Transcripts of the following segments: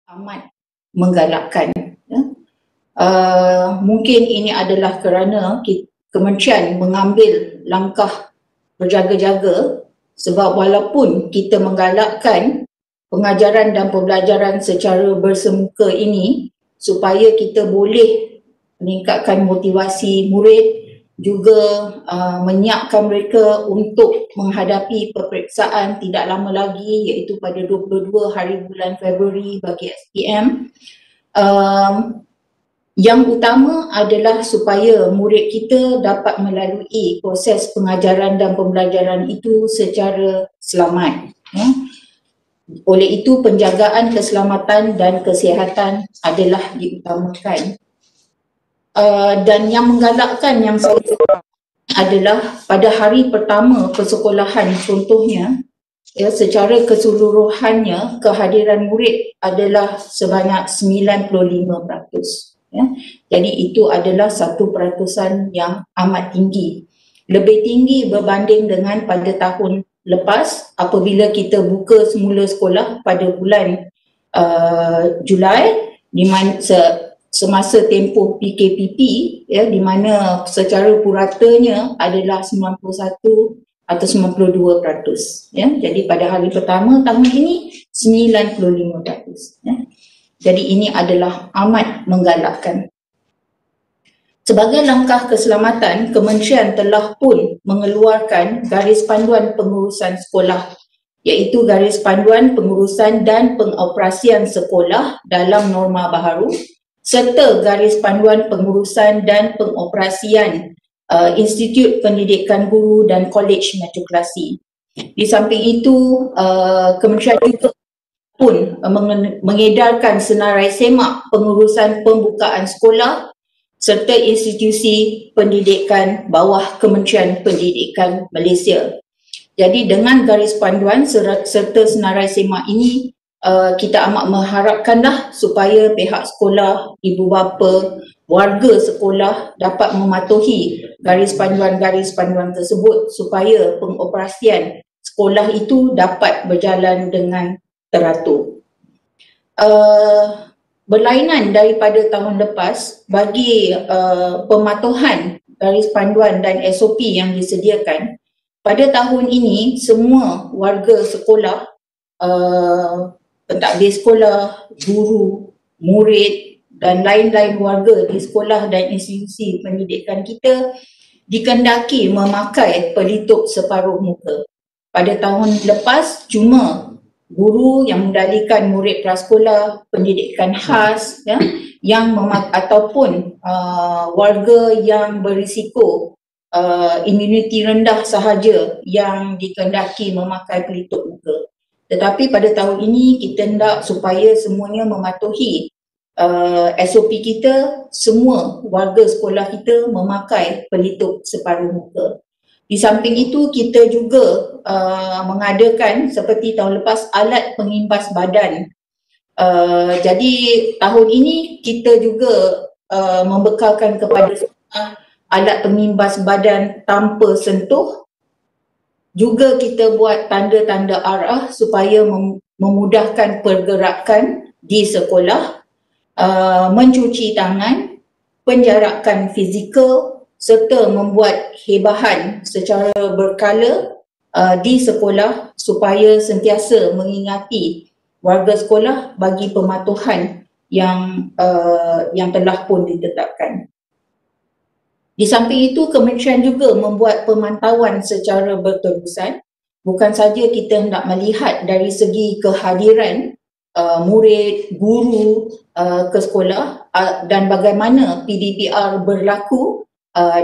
amat menggalakkan. Ya. Mungkin ini adalah kerana kementerian mengambil langkah berjaga-jaga, sebab walaupun kita menggalakkan pengajaran dan pembelajaran secara bersemuka ini supaya kita boleh meningkatkan motivasi murid, juga menyiapkan mereka untuk menghadapi peperiksaan tidak lama lagi, iaitu pada 22 hari bulan Februari bagi SPM. Yang utama adalah supaya murid kita dapat melalui proses pengajaran dan pembelajaran itu secara selamat. Ya. Oleh itu, penjagaan keselamatan dan kesihatan adalah diutamakan. Dan yang menggalakkan yang saya adalah pada hari pertama persekolahan contohnya, ya, secara keseluruhannya kehadiran murid adalah sebanyak 95%. Ya. Jadi itu adalah 1% yang amat tinggi. Lebih tinggi berbanding dengan pada tahun lepas apabila kita buka semula sekolah pada bulan Julai, di mana semasa tempoh PKPP, ya, di mana secara puratanya adalah 91 atau 92%. Ya. Jadi pada hari pertama tahun ini 95%. Ya. Jadi ini adalah amat menggalakkan. Sebagai langkah keselamatan, kementerian telah pun mengeluarkan garis panduan pengurusan sekolah, iaitu garis panduan pengurusan dan pengoperasian sekolah dalam norma baharu, serta garis panduan pengurusan dan pengoperasian Institut Pendidikan Guru dan Kolej Matrikulasi. Di samping itu, kementerian juga pun mengedarkan senarai semak pengurusan pembukaan sekolah serta institusi pendidikan bawah Kementerian Pendidikan Malaysia. Jadi dengan garis panduan serta senarai semak ini, kita amat mengharapkanlah supaya pihak sekolah, ibu bapa, warga sekolah dapat mematuhi garis panduan tersebut supaya pengoperasian sekolah itu dapat berjalan dengan teratur. Berlainan daripada tahun lepas, bagi pematuhan garis panduan dan SOP yang disediakan, pada tahun ini semua warga sekolah, pentadbir sekolah, guru, murid dan lain-lain warga di sekolah dan institusi pendidikan kita dikendaki memakai pelitup separuh muka. Pada tahun lepas cuma guru yang mendalikan murid prasekolah, pendidikan khas, ya, yang ataupun warga yang berisiko imuniti rendah sahaja yang dikendaki memakai pelitup muka. Tetapi pada tahun ini kita hendak supaya semuanya mematuhi SOP kita, semua warga sekolah kita memakai pelitup separuh muka. Di samping itu kita juga mengadakan seperti tahun lepas alat pengimbas badan. Jadi tahun ini kita juga membekalkan kepada alat pengimbas badan tanpa sentuh. Juga kita buat tanda-tanda arah supaya memudahkan pergerakan di sekolah, mencuci tangan, penjarakan fizikal serta membuat hebahan secara berkala di sekolah supaya sentiasa mengingati warga sekolah bagi pematuhan yang telah pun ditetapkan. Di samping itu, kementerian juga membuat pemantauan secara berterusan. Bukan saja kita hendak melihat dari segi kehadiran murid, guru ke sekolah dan bagaimana PDPR berlaku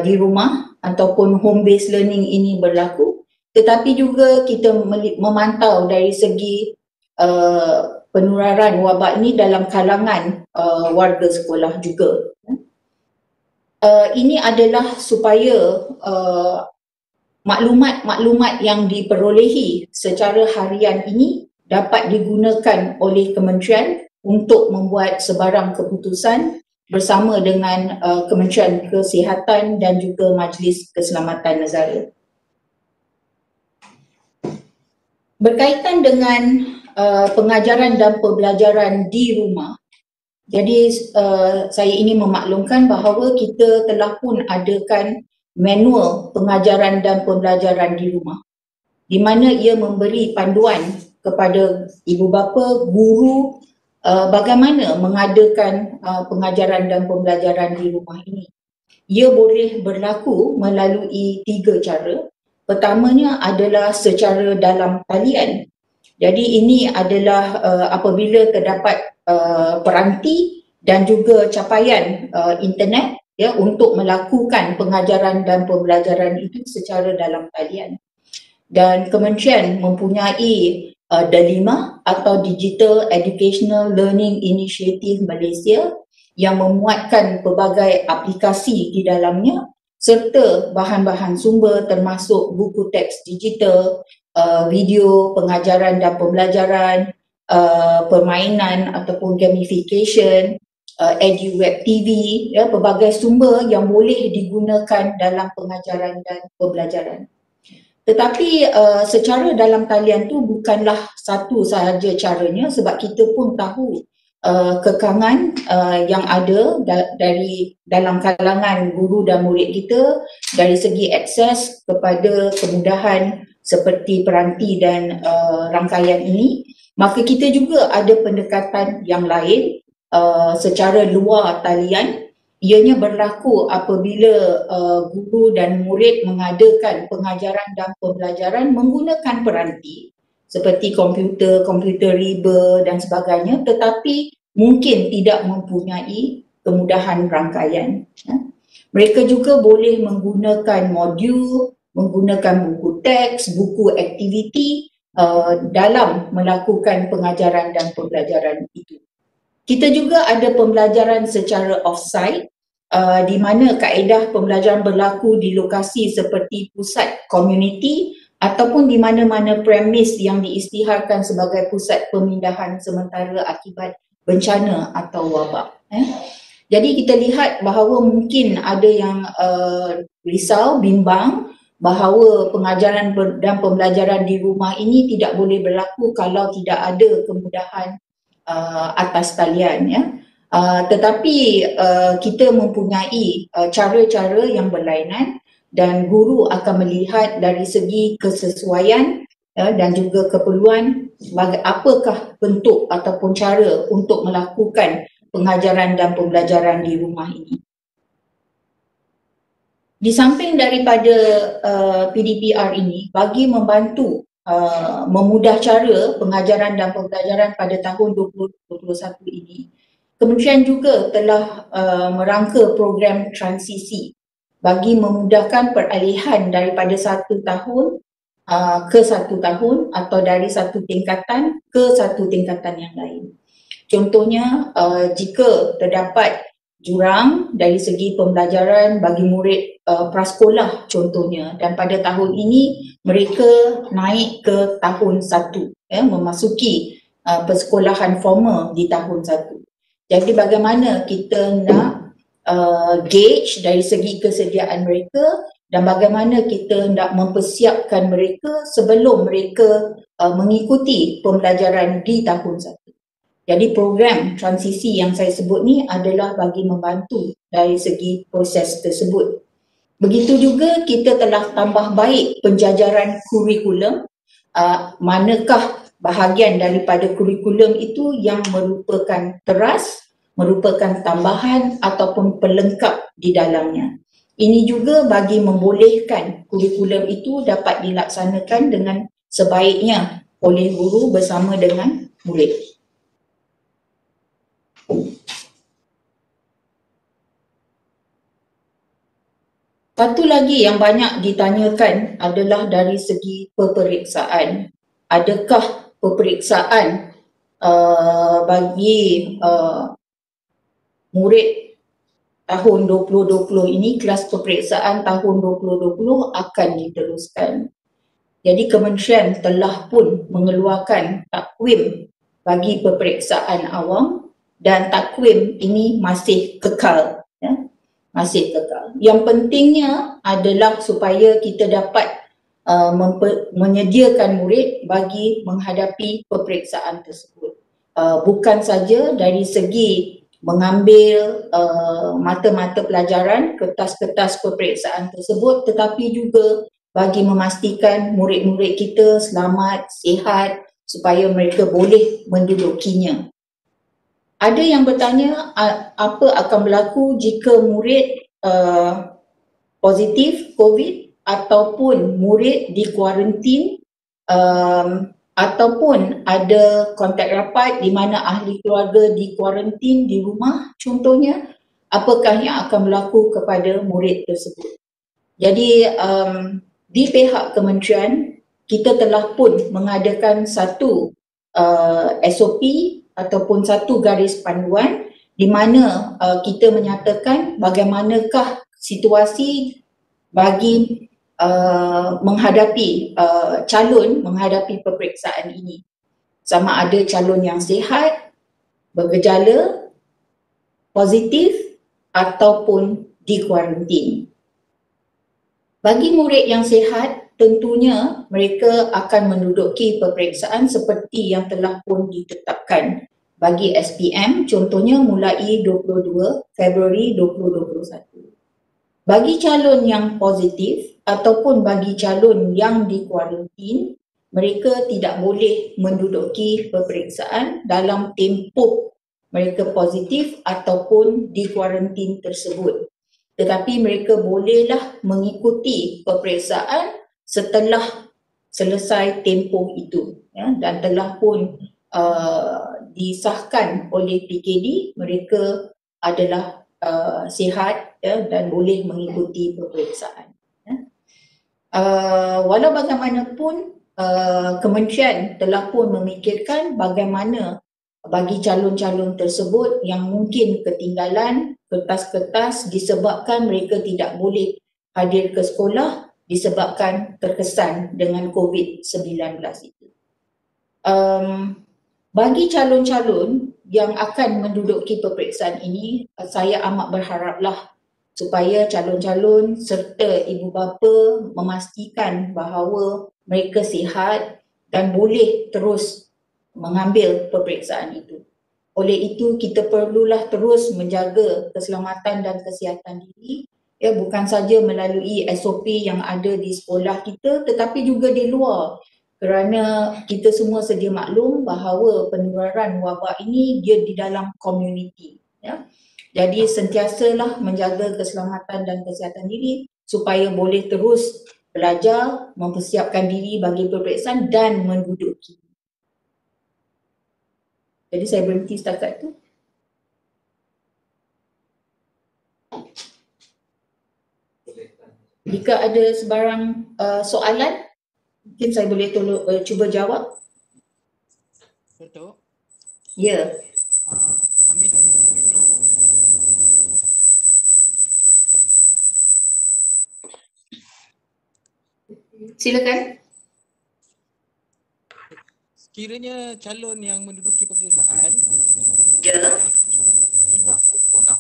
di rumah ataupun home based learning ini berlaku, tetapi juga kita memantau dari segi penularan wabak ini dalam kalangan warga sekolah juga. Ini adalah supaya maklumat-maklumat yang diperolehi secara harian ini dapat digunakan oleh kementerian untuk membuat sebarang keputusan bersama dengan Kementerian Kesihatan dan juga Majlis Keselamatan Negara. Berkaitan dengan pengajaran dan pembelajaran di rumah. Jadi saya ingin memaklumkan bahawa kita telah pun adakan manual pengajaran dan pembelajaran di rumah, di mana ia memberi panduan kepada ibu bapa, guru, bagaimana mengadakan pengajaran dan pembelajaran di rumah ini. Ia boleh berlaku melalui 3 cara. Pertamanya adalah secara dalam talian. Jadi ini adalah apabila terdapat peranti dan juga capaian internet ya untuk melakukan pengajaran dan pembelajaran itu secara dalam talian. Dan kementerian mempunyai DELIMA atau Digital Educational Learning Initiative Malaysia yang memuatkan pelbagai aplikasi di dalamnya serta bahan-bahan sumber termasuk buku teks digital, video pengajaran dan pembelajaran, permainan ataupun gamification, EduWeb TV, ya, pelbagai sumber yang boleh digunakan dalam pengajaran dan pembelajaran. Tetapi secara dalam talian tu bukanlah satu sahaja caranya, sebab kita pun tahu kekangan yang ada dari dalam kalangan guru dan murid kita dari segi akses kepada kemudahan seperti peranti dan rangkaian ini. Maka kita juga ada pendekatan yang lain secara luar talian. Ianya berlaku apabila guru dan murid mengadakan pengajaran dan pembelajaran menggunakan peranti seperti komputer riba dan sebagainya, tetapi mungkin tidak mempunyai kemudahan rangkaian. Mereka juga boleh menggunakan modul, menggunakan buku teks, buku aktiviti dalam melakukan pengajaran dan pembelajaran itu. Kita juga ada pembelajaran secara off-site, di mana kaedah pembelajaran berlaku di lokasi seperti pusat komuniti ataupun di mana-mana premis yang diisytiharkan sebagai pusat pemindahan sementara akibat bencana atau wabak. Jadi kita lihat bahawa mungkin ada yang risau, bimbang bahawa pengajaran dan pembelajaran di rumah ini tidak boleh berlaku kalau tidak ada kemudahan atas talian, ya. Tetapi kita mempunyai cara-cara yang berlainan dan guru akan melihat dari segi kesesuaian dan juga keperluan apakah bentuk ataupun cara untuk melakukan pengajaran dan pembelajaran di rumah ini. Di samping daripada PDPR ini, bagi membantu memudah cara pengajaran dan pembelajaran pada tahun 2021 ini, Kementerian juga telah merangka program transisi bagi memudahkan peralihan daripada 1 tahun ke 1 tahun atau dari satu tingkatan ke satu tingkatan yang lain. Contohnya, jika terdapat jurang dari segi pembelajaran bagi murid prasekolah contohnya, dan pada tahun ini mereka naik ke tahun 1, memasuki persekolahan formal di tahun 1. Jadi bagaimana kita nak gauge dari segi kesediaan mereka dan bagaimana kita hendak mempersiapkan mereka sebelum mereka mengikuti pembelajaran di tahun 1. Jadi program transisi yang saya sebut ni adalah bagi membantu dari segi proses tersebut. Begitu juga kita telah tambah baik penjajaran kurikulum, manakah bahagian daripada kurikulum itu yang merupakan teras, merupakan tambahan ataupun pelengkap di dalamnya. Ini juga bagi membolehkan kurikulum itu dapat dilaksanakan dengan sebaiknya oleh guru bersama dengan murid. Satu lagi yang banyak ditanyakan adalah dari segi peperiksaan. Adakah peperiksaan bagi murid tahun 2020 ini, kelas peperiksaan tahun 2020 akan diteruskan. Jadi kementerian telah pun mengeluarkan takwim bagi peperiksaan awam dan takwim ini masih kekal. Masih kekal. Yang pentingnya adalah supaya kita dapat menyediakan murid bagi menghadapi peperiksaan tersebut. Bukan saja dari segi mengambil mata-mata pelajaran, kertas-kertas peperiksaan tersebut, tetapi juga bagi memastikan murid-murid kita selamat, sihat supaya mereka boleh mendudukinya. Ada yang bertanya apa akan berlaku jika murid positif COVID ataupun murid di kuarantin ataupun ada kontak rapat di mana ahli keluarga di kuarantin di rumah contohnya, apakah yang akan berlaku kepada murid tersebut. Jadi di pihak kementerian kita telah pun mengadakan satu SOP ataupun satu garis panduan di mana kita menyatakan bagaimanakah situasi bagi menghadapi calon menghadapi peperiksaan ini. Sama ada calon yang sihat, bergejala, positif ataupun di kuarantin. Bagi murid yang sihat, tentunya mereka akan menduduki peperiksaan seperti yang telah pun ditetapkan bagi SPM, contohnya mulai 22 Februari 2021. Bagi calon yang positif ataupun bagi calon yang di kuarantin, mereka tidak boleh menduduki peperiksaan dalam tempoh mereka positif ataupun di kuarantin tersebut. Tetapi mereka bolehlah mengikuti peperiksaan setelah selesai tempoh itu, ya, dan telah pun disahkan oleh PKD mereka adalah sihat, ya, dan boleh mengikuti peperiksaan. Ya. Walau bagaimanapun kementerian telah pun memikirkan bagaimana bagi calon-calon tersebut yang mungkin ketinggalan kertas-kertas disebabkan mereka tidak boleh hadir ke sekolah disebabkan terkesan dengan COVID-19 itu. Bagi calon-calon yang akan menduduki peperiksaan ini, saya amat berharaplah supaya calon-calon serta ibu bapa memastikan bahawa mereka sihat dan boleh terus mengambil peperiksaan itu. Oleh itu, kita perlulah terus menjaga keselamatan dan kesihatan diri, ya, bukan saja melalui SOP yang ada di sekolah kita tetapi juga di luar. Kerana kita semua sedia maklum bahawa penularan wabak ini dia di dalam komuniti, ya. Jadi sentiasalah menjaga keselamatan dan kesihatan diri supaya boleh terus belajar, mempersiapkan diri bagi peperiksaan dan menduduki. Jadi saya berhenti setakat tu. Jika ada sebarang soalan, mungkin saya boleh cuba jawab. Betul. Ya. Amin. Silakan. Sekiranya calon yang menduduki peperiksaan Ya. tidak bersekolah,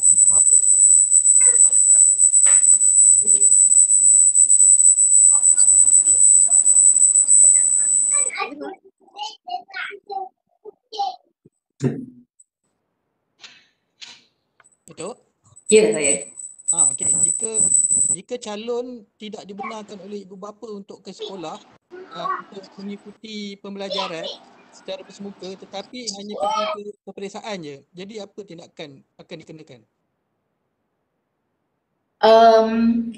betul? Ya, saya. Okey. Jika calon tidak dibenarkan oleh ibu bapa untuk ke sekolah untuk mengikuti pembelajaran secara bersemuka tetapi hanya pergi ke peperiksaan je. Jadi apa tindakan akan dikenakan?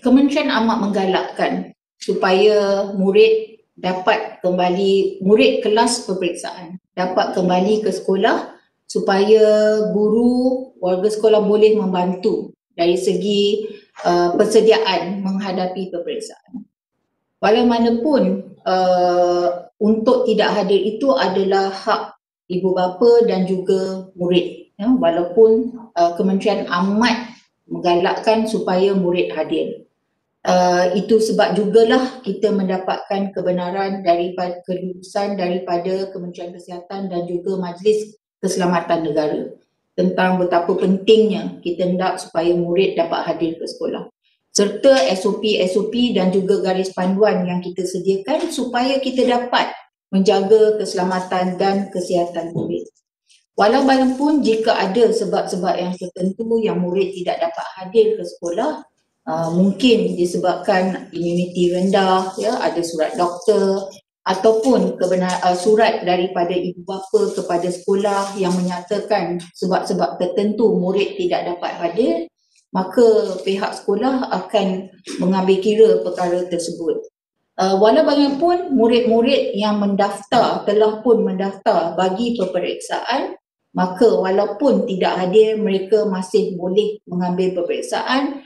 Kementerian amat menggalakkan supaya murid dapat kembali, murid kelas peperiksaan dapat kembali ke sekolah supaya guru, warga sekolah boleh membantu dari segi persediaan menghadapi peperiksaan. Bagaimanapun untuk tidak hadir itu adalah hak ibu bapa dan juga murid, ya, walaupun kementerian amat menggalakkan supaya murid hadir. Itu sebab jugalah kita mendapatkan kebenaran daripada kelulusan daripada Kementerian Kesihatan dan juga Majlis Keselamatan Negara tentang betapa pentingnya kita hendak supaya murid dapat hadir ke sekolah. serta SOP-SOP dan juga garis panduan yang kita sediakan supaya kita dapat menjaga keselamatan dan kesihatan murid. Walaupun jika ada sebab-sebab yang tertentu yang murid tidak dapat hadir ke sekolah, mungkin disebabkan imuniti rendah, ya, ada surat doktor ataupun surat daripada ibu bapa kepada sekolah yang menyatakan sebab-sebab tertentu murid tidak dapat hadir, maka pihak sekolah akan mengambil kira perkara tersebut. Walaupun murid-murid yang mendaftar telah pun mendaftar bagi peperiksaan, maka walaupun tidak hadir, mereka masih boleh mengambil peperiksaan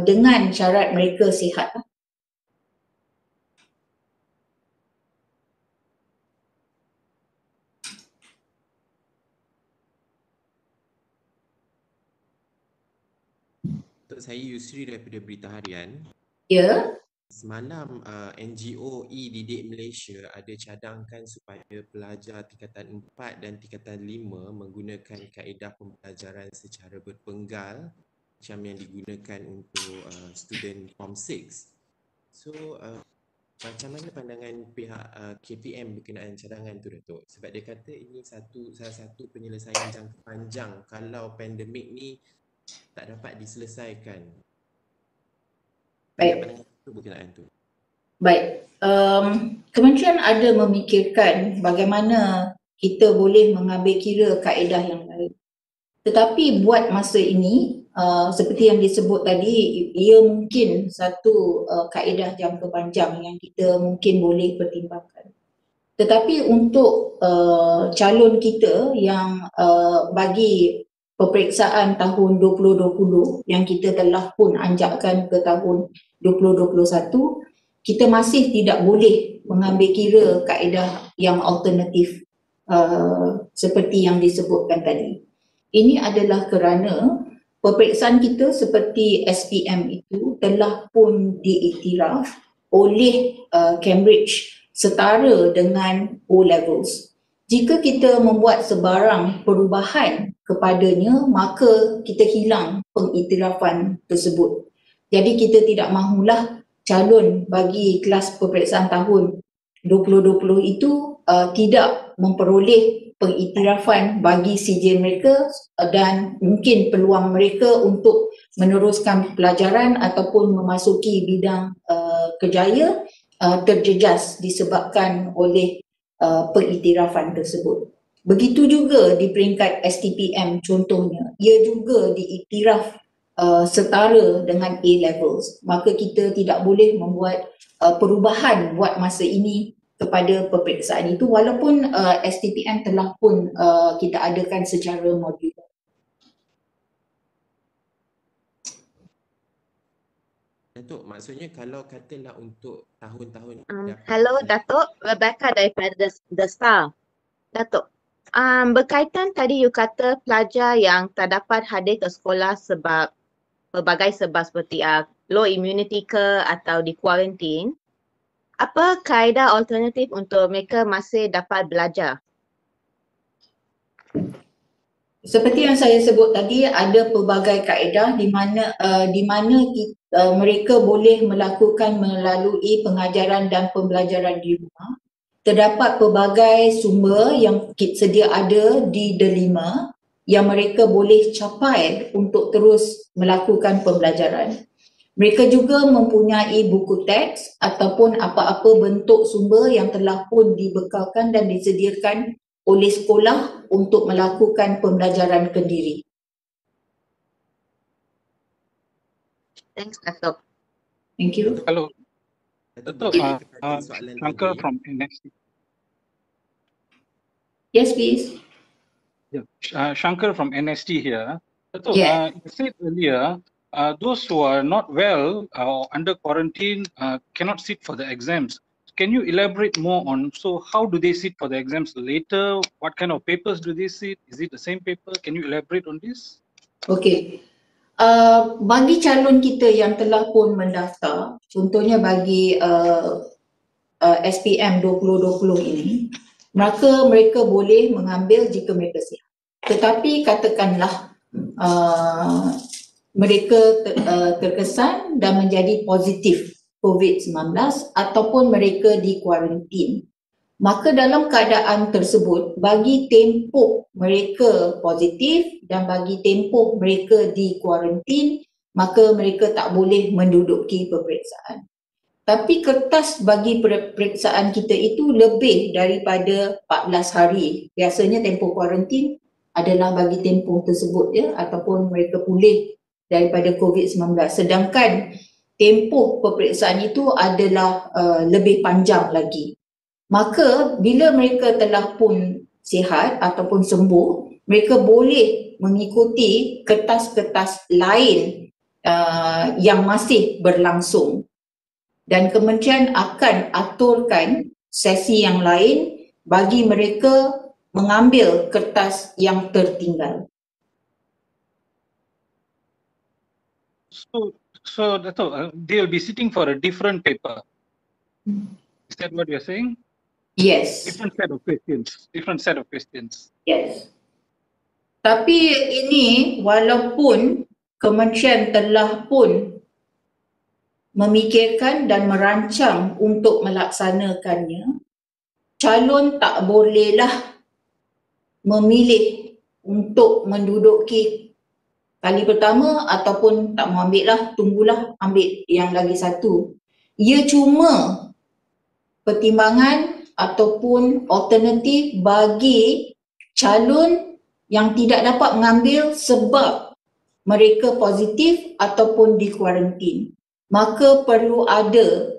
dengan syarat mereka sihat. Untuk saya Yusri daripada Berita Harian. Ya. Semalam NGO E-Didik Malaysia ada cadangkan supaya pelajar tingkatan 4 dan tingkatan 5 menggunakan kaedah pembelajaran secara berpenggal macam yang digunakan untuk student Form 6. So macam mana pandangan pihak KPM berkenaan cadangan tu, Datuk? Sebab dia kata ini salah satu penyelesaian jangka panjang kalau pandemik ni tak dapat diselesaikan. Baik. Baik. Kementerian ada memikirkan bagaimana kita boleh mengambil kira kaedah yang lain. Tetapi buat masa ini, seperti yang disebut tadi, ia mungkin satu kaedah jangka panjang yang kita mungkin boleh pertimbangkan. Tetapi untuk calon kita yang bagi peperiksaan tahun 2020 yang kita telah pun anjakkan ke tahun 2021, kita masih tidak boleh mengambil kira kaedah yang alternatif seperti yang disebutkan tadi. Ini adalah kerana peperiksaan kita seperti SPM itu telah pun diiktiraf oleh Cambridge setara dengan O-Levels. Jika kita membuat sebarang perubahan kepadanya, maka kita hilang pengiktirafan tersebut. Jadi kita tidak mahulah calon bagi kelas peperiksaan tahun 2020 itu tidak memperoleh pengiktirafan bagi sijil mereka dan mungkin peluang mereka untuk meneruskan pelajaran ataupun memasuki bidang kerjaya terjejas disebabkan oleh pengiktirafan tersebut. Begitu juga di peringkat STPM contohnya, ia juga diiktiraf setara dengan A-Levels. Maka kita tidak boleh membuat perubahan buat masa ini kepada peperiksaan itu walaupun STPM telah pun kita adakan secara modular. Datuk, maksudnya kalau katalah untuk tahun-tahun Hello Datuk, Rebecca daripada The Star. Datuk, berkaitan tadi you kata pelajar yang tak dapat hadir ke sekolah sebab pelbagai sebab seperti low immunity ke atau di kuarantin, apa kaedah alternatif untuk mereka masih dapat belajar? Seperti yang saya sebut tadi, ada pelbagai kaedah di mana mereka boleh melakukan melalui pengajaran dan pembelajaran di rumah. Terdapat pelbagai sumber yang sedia ada di Delima yang mereka boleh capai untuk terus melakukan pembelajaran. Mereka juga mempunyai buku teks ataupun apa-apa bentuk sumber yang telah pun dibekalkan dan disediakan oleh sekolah untuk melakukan pembelajaran kendiri. Thanks, Datuk. Thank you. Hello. Datuk, Shankar from NST. Yes, please. Yeah. Shankar from NST here. Datuk, Yeah. you said earlier, those who are not well or under quarantine cannot sit for the exams. Can you elaborate more on, so how do they sit for the exams later? What kind of papers do they sit? Is it the same paper? Can you elaborate on this? Okay. Bagi calon kita yang telah pun mendaftar, contohnya bagi SPM 2020 ini, maka mereka boleh mengambil jika mereka sihat. Tetapi katakanlah mereka terkesan dan menjadi positif COVID-19 ataupun mereka di kuarantin. Maka dalam keadaan tersebut, bagi tempoh mereka positif dan bagi tempoh mereka di kuarantin, maka mereka tak boleh menduduki peperiksaan. Tapi kertas bagi peperiksaan kita itu lebih daripada 14 hari. Biasanya tempoh kuarantin adalah bagi tempoh tersebut ya, ataupun mereka pulih daripada COVID-19. Sedangkan tempoh peperiksaan itu adalah lebih panjang lagi. Maka bila mereka telah pun sihat ataupun sembuh, mereka boleh mengikuti kertas-kertas lain yang masih berlangsung. Dan kementerian akan aturkan sesi yang lain bagi mereka mengambil kertas yang tertinggal. So Dato', they'll be sitting for a different paper. Is that what you're saying? Yes. Different set of questions. Different set of questions. Yes. Tapi ini walaupun kementerian telah pun memikirkan dan merancang untuk melaksanakannya, calon tak bolehlah memilih untuk menduduki kali pertama ataupun tak mau ambil lah, tunggulah ambil yang lagi satu. Ia cuma pertimbangan ataupun alternatif bagi calon yang tidak dapat mengambil sebab mereka positif ataupun di kuarantin. Maka perlu ada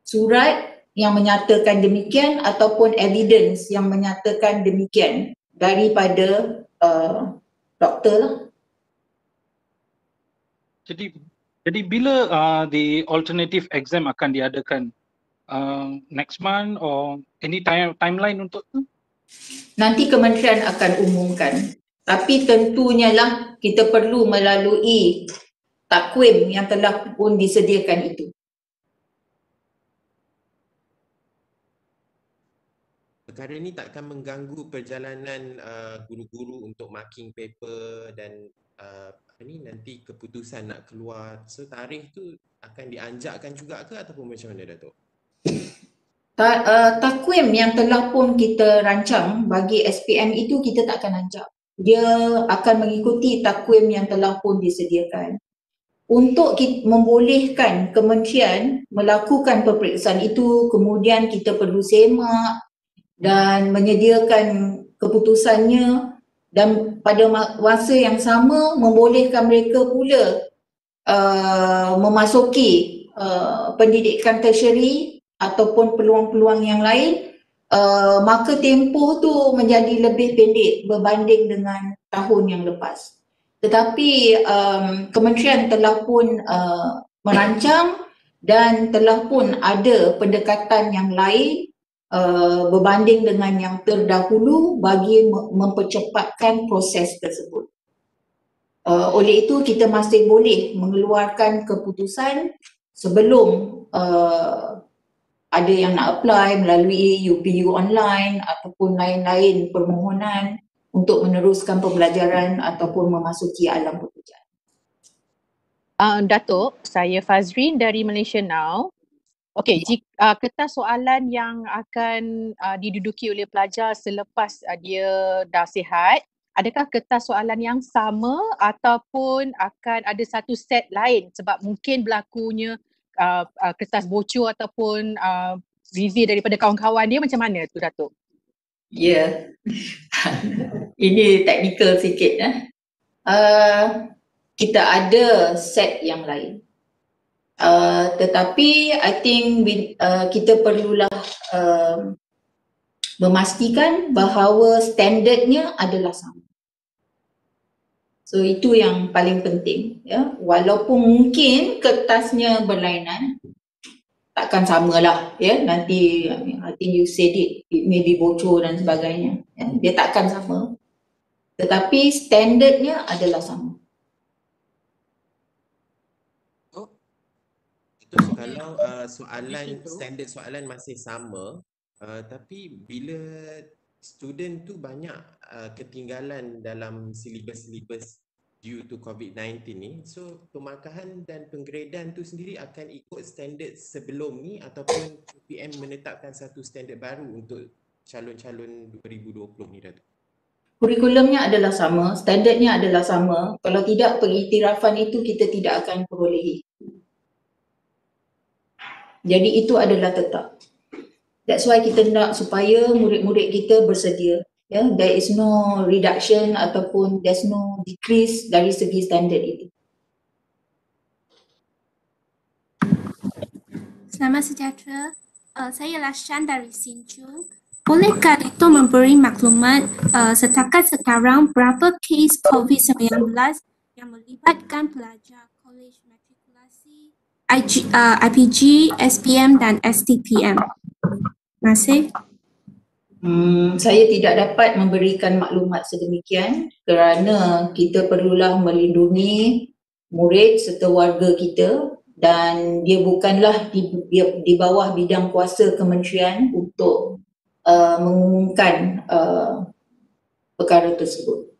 surat yang menyatakan demikian ataupun evidence yang menyatakan demikian daripada doktor lah. Jadi bila the alternative exam akan diadakan? Next month or any timeline untuk tu? Nanti kementerian akan umumkan. Tapi tentunya lah kita perlu melalui takwim yang telah pun disediakan itu. Perkara ini takkan mengganggu perjalanan guru-guru untuk marking paper dan nanti keputusan nak keluar. So tarikh tu akan dianjakkan juga ke ataupun macam mana, Dato'? Takwim yang telah pun kita rancang bagi SPM itu kita tak akan anjak. Dia akan mengikuti takwim yang telah pun disediakan. Untuk membolehkan kementerian melakukan peperiksaan itu, kemudian kita perlu semak dan menyediakan keputusannya dan pada masa yang sama membolehkan mereka pula memasuki pendidikan tertiary ataupun peluang-peluang yang lain, maka tempoh tu menjadi lebih pendek berbanding dengan tahun yang lepas. Tetapi kementerian telah pun merancang dan telah pun ada pendekatan yang lain berbanding dengan yang terdahulu bagi mempercepatkan proses tersebut. Oleh itu kita masih boleh mengeluarkan keputusan sebelum ada yang nak apply melalui UPU online ataupun lain-lain permohonan untuk meneruskan pembelajaran ataupun memasuki alam pekerjaan. Datuk, saya Fazrin dari Malaysia Now. Okey, kertas soalan yang akan diduduki oleh pelajar selepas dia dah sihat, adakah kertas soalan yang sama ataupun akan ada satu set lain sebab mungkin berlakunya kertas bocor ataupun review daripada kawan-kawan dia, macam mana tu, Datuk? Ya, ini teknikal sikit. Kita ada set yang lain. Tetapi I think kita perlulah memastikan bahawa standardnya adalah sama. So itu yang paling penting ya. Walaupun mungkin kertasnya berlainan, takkan samalah ya. Nanti I think you said it may be bocor dan sebagainya ya. Dia takkan sama. Tetapi standardnya adalah sama. Betul, kalau standard soalan masih sama, tapi bila student tu banyak ketinggalan dalam silibus-silibus due to COVID-19 ni. So pemarkahan dan penggradean tu sendiri akan ikut standard sebelum ni ataupun KPM menetapkan satu standard baru untuk calon-calon 2020 ni, Datuk? Kurikulumnya adalah sama, standardnya adalah sama. Kalau tidak, pengiktirafan itu kita tidak akan perolehi. Jadi itu adalah tetap. That's why kita nak supaya murid-murid kita bersedia. There is no reduction ataupun there's no decrease dari segi standard itu. Selamat sejahtera. Saya Lashan dari Sinchung. Bolehkah Dato' memberi maklumat setakat sekarang berapa kes COVID-19 yang melibatkan pelajar Kolej Matrikulasi IPG, SPM dan STPM? Terima kasih. Saya tidak dapat memberikan maklumat sedemikian kerana kita perlulah melindungi murid serta warga kita dan dia bukanlah di bawah bidang kuasa kementerian untuk mengumumkan perkara tersebut.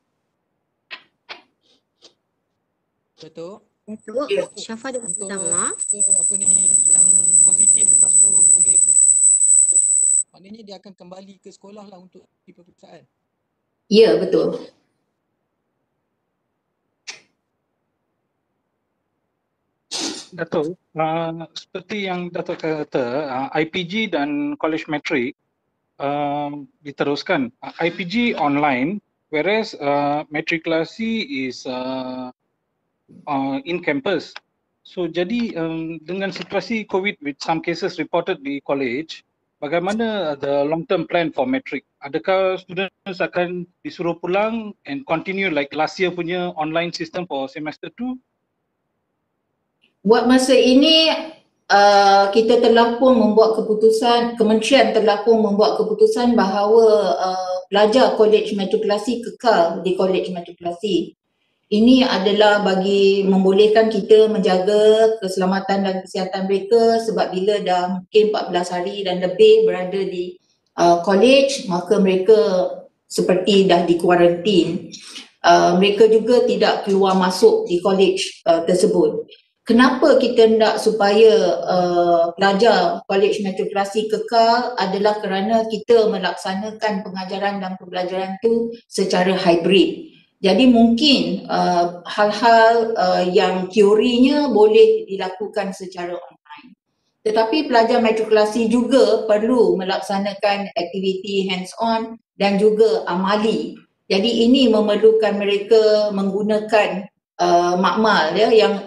Datuk, Datuk, Syafa ada untuk pertama. apa ni yang positif lepas tu boleh, maknanya dia akan kembali ke sekolah lah untuk peperiksaan. Ya, betul. Datuk, seperti yang Datuk kata, IPG dan College Matric diteruskan. IPG online, whereas matrikulasi is in campus. So jadi dengan situasi COVID with some cases reported di college, bagaimana the long term plan for matric? Adakah students akan disuruh pulang and continue like last year punya online system for semester 2? Buat masa ini kita telah pun membuat keputusan, kementerian telah pun membuat keputusan bahawa pelajar kolej matrikulasi kekal di kolej matrikulasi. Ini adalah bagi membolehkan kita menjaga keselamatan dan kesihatan mereka sebab bila dah mungkin 14 hari dan lebih berada di kolej, maka mereka seperti dah di kuarantin. Mereka juga tidak keluar masuk di kolej tersebut. Kenapa kita nak supaya pelajar kolej matrikulasi kekal adalah kerana kita melaksanakan pengajaran dan pembelajaran itu secara hybrid. Jadi mungkin hal-hal yang teorinya boleh dilakukan secara online. Tetapi pelajar matrikulasi juga perlu melaksanakan aktiviti hands-on dan juga amali. Jadi ini memerlukan mereka menggunakan makmal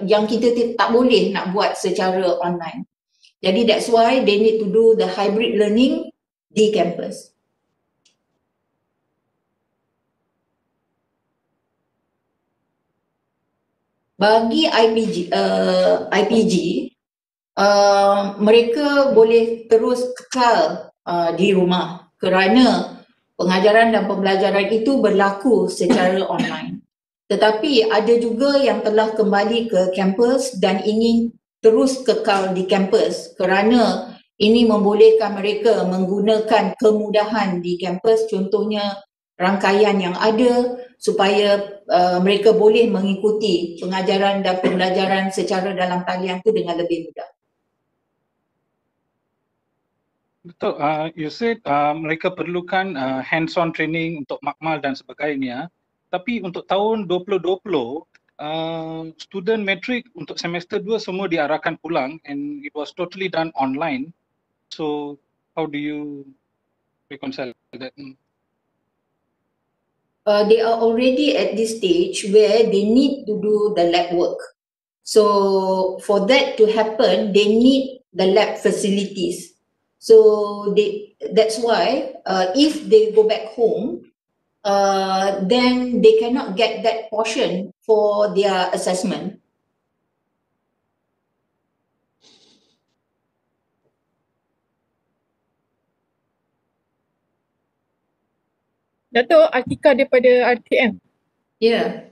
yang kita tak boleh nak buat secara online. Jadi that's why they need to do the hybrid learning di campus. Bagi IPG, mereka boleh terus kekal di rumah kerana pengajaran dan pembelajaran itu berlaku secara online. Tetapi ada juga yang telah kembali ke kampus dan ingin terus kekal di kampus kerana ini membolehkan mereka menggunakan kemudahan di kampus, contohnya rangkaian yang ada supaya mereka boleh mengikuti pengajaran dan pembelajaran secara dalam talian itu dengan lebih mudah. Betul, you said mereka perlukan hands-on training untuk makmal dan sebagainya. Tapi untuk tahun 2020, student matric untuk semester 2 semua diarahkan pulang and it was totally done online. So how do you reconcile that? They are already at this stage where they need to do the lab work. So for that to happen, they need the lab facilities. So that's why if they go back home, then they cannot get that portion for their assessment. Datuk, Atika daripada RTM. Ya.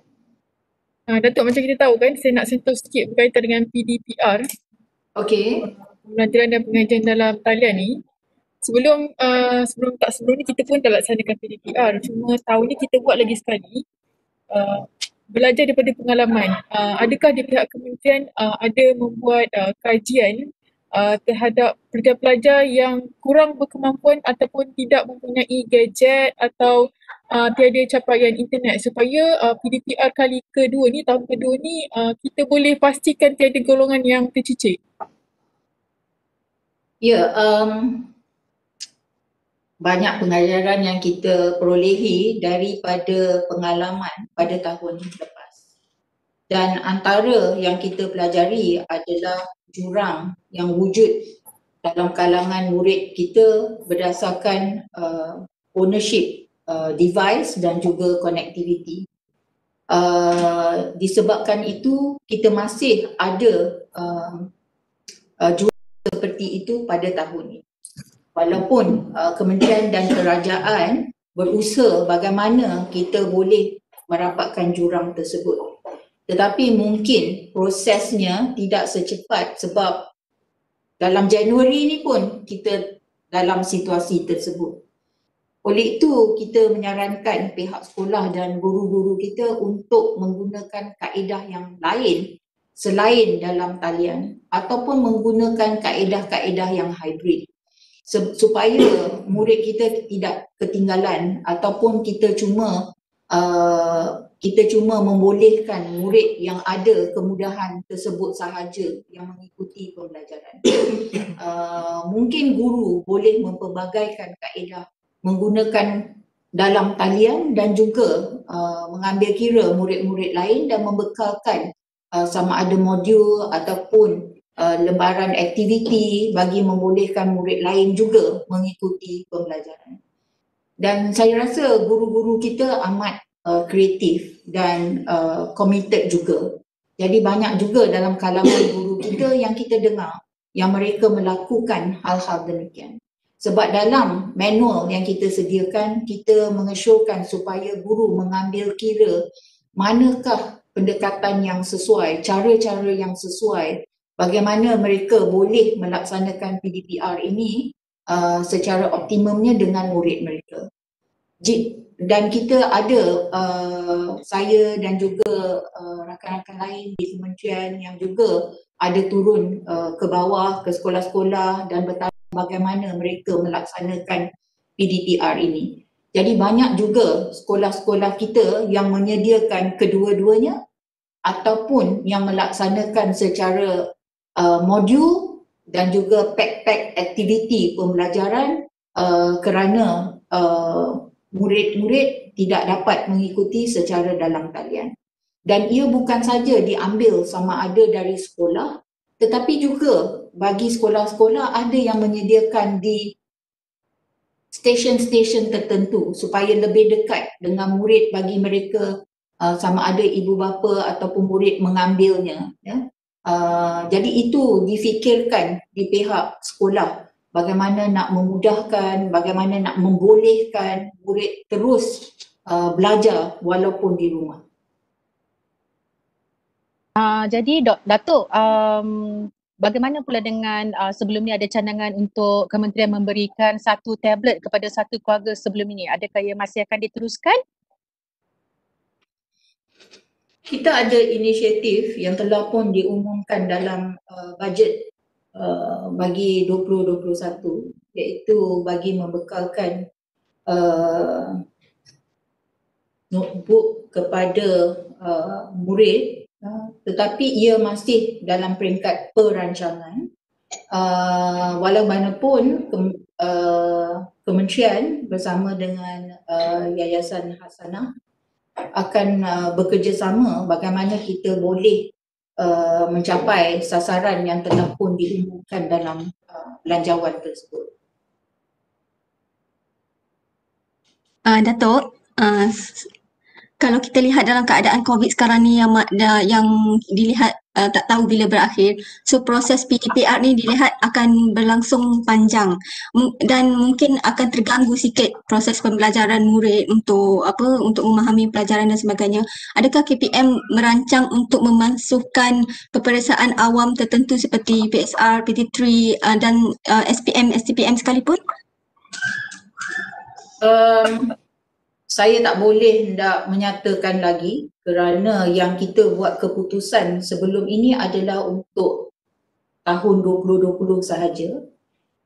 Datuk, macam kita tahu kan, saya nak sentuh sikit berkaitan dengan PDPR. Okay. Pembelajaran dan pengajian dalam talian ni. Sebelum ni kita pun dah laksanakan PDPR. Cuma tahun ni kita buat lagi sekali. belajar daripada pengalaman. Adakah di pihak kementerian ada membuat kajian terhadap pelajar-pelajar yang kurang berkemampuan ataupun tidak mempunyai gadget atau tiada capaian internet supaya PDPR kali kedua ni, tahun kedua ni kita boleh pastikan tiada golongan yang tercicir? Ya, banyak pengajaran yang kita perolehi daripada pengalaman pada tahun lepas. Dan antara yang kita pelajari adalah jurang yang wujud dalam kalangan murid kita berdasarkan ownership device dan juga connectivity. Disebabkan itu kita masih ada jurang seperti itu pada tahun ini. Walaupun kementerian dan kerajaan berusaha bagaimana kita boleh merapatkan jurang tersebut, tetapi mungkin prosesnya tidak secepat sebab dalam Januari ni pun kita dalam situasi tersebut. Oleh itu kita menyarankan pihak sekolah dan guru-guru kita untuk menggunakan kaedah yang lain selain dalam talian ataupun menggunakan kaedah-kaedah yang hybrid, supaya murid kita tidak ketinggalan ataupun kita cuma membolehkan murid yang ada kemudahan tersebut sahaja yang mengikuti pembelajaran. Mungkin guru boleh mempelbagaikan kaedah menggunakan dalam talian dan juga mengambil kira murid-murid lain dan membekalkan sama ada modul ataupun lembaran aktiviti bagi membolehkan murid lain juga mengikuti pembelajaran. Dan saya rasa guru-guru kita amat kreatif dan committed juga. Jadi banyak juga dalam kalangan guru kita yang kita dengar yang mereka melakukan hal-hal demikian. Sebab dalam manual yang kita sediakan, kita mengesyorkan supaya guru mengambil kira manakah pendekatan yang sesuai, cara-cara yang sesuai, bagaimana mereka boleh melaksanakan PDPR ini secara optimumnya dengan murid mereka. Dan kita ada, saya dan juga rakan-rakan lain di kementerian yang juga ada turun ke bawah, ke sekolah-sekolah dan bertanya bagaimana mereka melaksanakan PDPR ini. Jadi banyak juga sekolah-sekolah kita yang menyediakan kedua-duanya ataupun yang melaksanakan secara modul dan juga pack-pack aktiviti pembelajaran kerana murid-murid tidak dapat mengikuti secara dalam talian. Dan ia bukan saja diambil sama ada dari sekolah, tetapi juga bagi sekolah-sekolah ada yang menyediakan di stesen-stesen tertentu supaya lebih dekat dengan murid bagi mereka sama ada ibu bapa ataupun murid mengambilnya. Ya. Jadi itu difikirkan di pihak sekolah. Bagaimana nak memudahkan, bagaimana nak membolehkan murid terus belajar walaupun di rumah. Jadi Datuk, bagaimana pula dengan sebelum ni ada cadangan untuk kementerian memberikan satu tablet kepada satu keluarga sebelum ini? Adakah ia masih akan diteruskan? Kita ada inisiatif yang telah pun diumumkan dalam bajet bagi 2021, iaitu bagi membekalkan notebook kepada murid, tetapi ia masih dalam peringkat perancangan. Walaupun kementerian bersama dengan Yayasan Hasanah akan bekerjasama bagaimana kita boleh mencapai sasaran yang telah pun diumumkan dalam belanjawan tersebut. Datuk, kalau kita lihat dalam keadaan COVID sekarang ni yang dilihat tak tahu bila berakhir, so proses PDPR ni dilihat akan berlangsung panjang dan mungkin akan terganggu sikit proses pembelajaran murid untuk memahami pelajaran dan sebagainya. Adakah KPM merancang untuk memasukkan peperiksaan awam tertentu seperti PSR, PT3 dan SPM, STPM sekalipun? saya tak boleh hendak menyatakan lagi kerana yang kita buat keputusan sebelum ini adalah untuk tahun 2020 sahaja.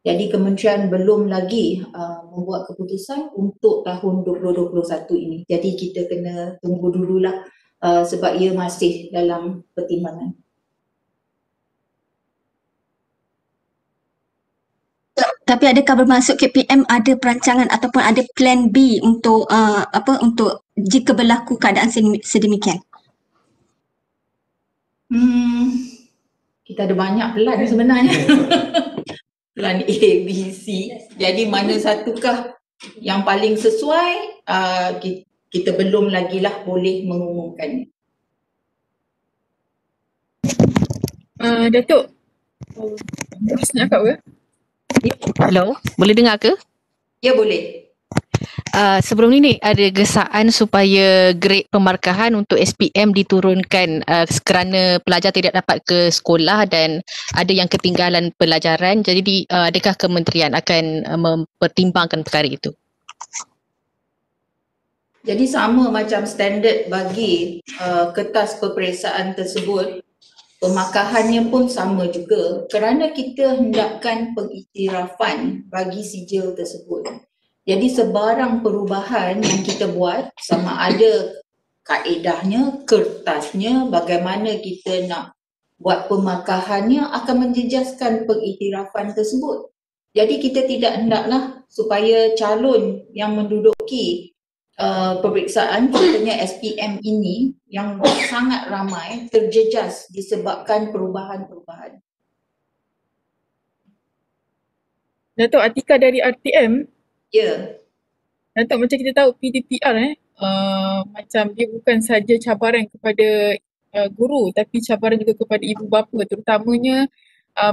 Jadi kementerian belum lagi membuat keputusan untuk tahun 2021 ini. Jadi kita kena tunggu dululah sebab ia masih dalam pertimbangan. Tapi adakah bermaksud KPM ada perancangan ataupun ada plan B untuk untuk jika berlaku keadaan sedemikian? Kita ada banyak plan sebenarnya. Plan A, B, C. Jadi mana satukah yang paling sesuai, kita belum lagi lah boleh mengumumkan. Datuk, terus nak kat ke? Hello, boleh dengar ke? Ya, boleh. Sebelum ni ada gesaan supaya grade pemarkahan untuk SPM diturunkan kerana pelajar tidak dapat ke sekolah dan ada yang ketinggalan pelajaran. Jadi adakah kementerian akan mempertimbangkan perkara itu? Jadi sama macam standard bagi kertas peperiksaan tersebut, pemarkahannya pun sama juga kerana kita hendakkan pengiktirafan bagi sijil tersebut. Jadi sebarang perubahan yang kita buat, sama ada kaedahnya, kertasnya, bagaimana kita nak buat pemarkahannya akan menjejaskan pengiktirafan tersebut. Jadi kita tidak hendaklah supaya calon yang menduduki peperiksaan, contohnya SPM ini yang sangat ramai terjejas disebabkan perubahan-perubahan. Datuk, Atika dari RTM. Ya. Datuk, macam kita tahu PDPR macam dia bukan saja cabaran kepada guru tapi cabaran juga kepada ibu bapa, terutamanya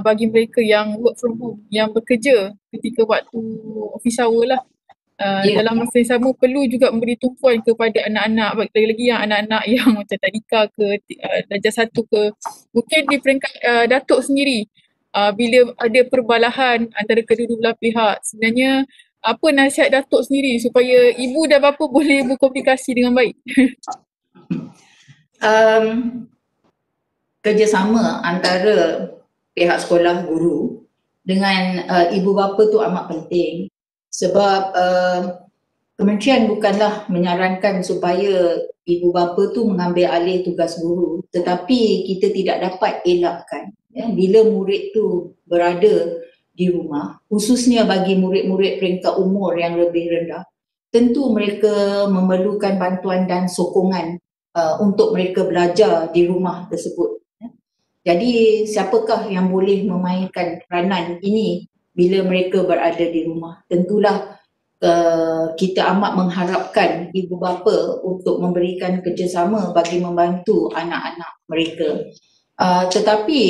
bagi mereka yang work from home, yang bekerja ketika waktu office hour lah. Dalam masa yang sama perlu juga memberi tumpuan kepada anak-anak, lagi-lagi yang anak-anak yang macam tadika ke darjah 1 ke, mungkin di peringkat Datuk sendiri, bila ada perbalahan antara kedua-dua belah pihak, sebenarnya apa nasihat Datuk sendiri supaya ibu dan bapa boleh berkomunikasi dengan baik? Kerjasama antara pihak sekolah, guru dengan ibu bapa tu amat penting sebab kementerian bukanlah menyarankan supaya ibu bapa tu mengambil alih tugas guru, tetapi kita tidak dapat elakkan bila murid tu berada di rumah, khususnya bagi murid-murid peringkat umur yang lebih rendah, tentu mereka memerlukan bantuan dan sokongan untuk mereka belajar di rumah tersebut. Jadi siapakah yang boleh memainkan peranan ini bila mereka berada di rumah? Tentulah kita amat mengharapkan ibu bapa untuk memberikan kerjasama bagi membantu anak-anak mereka. Tetapi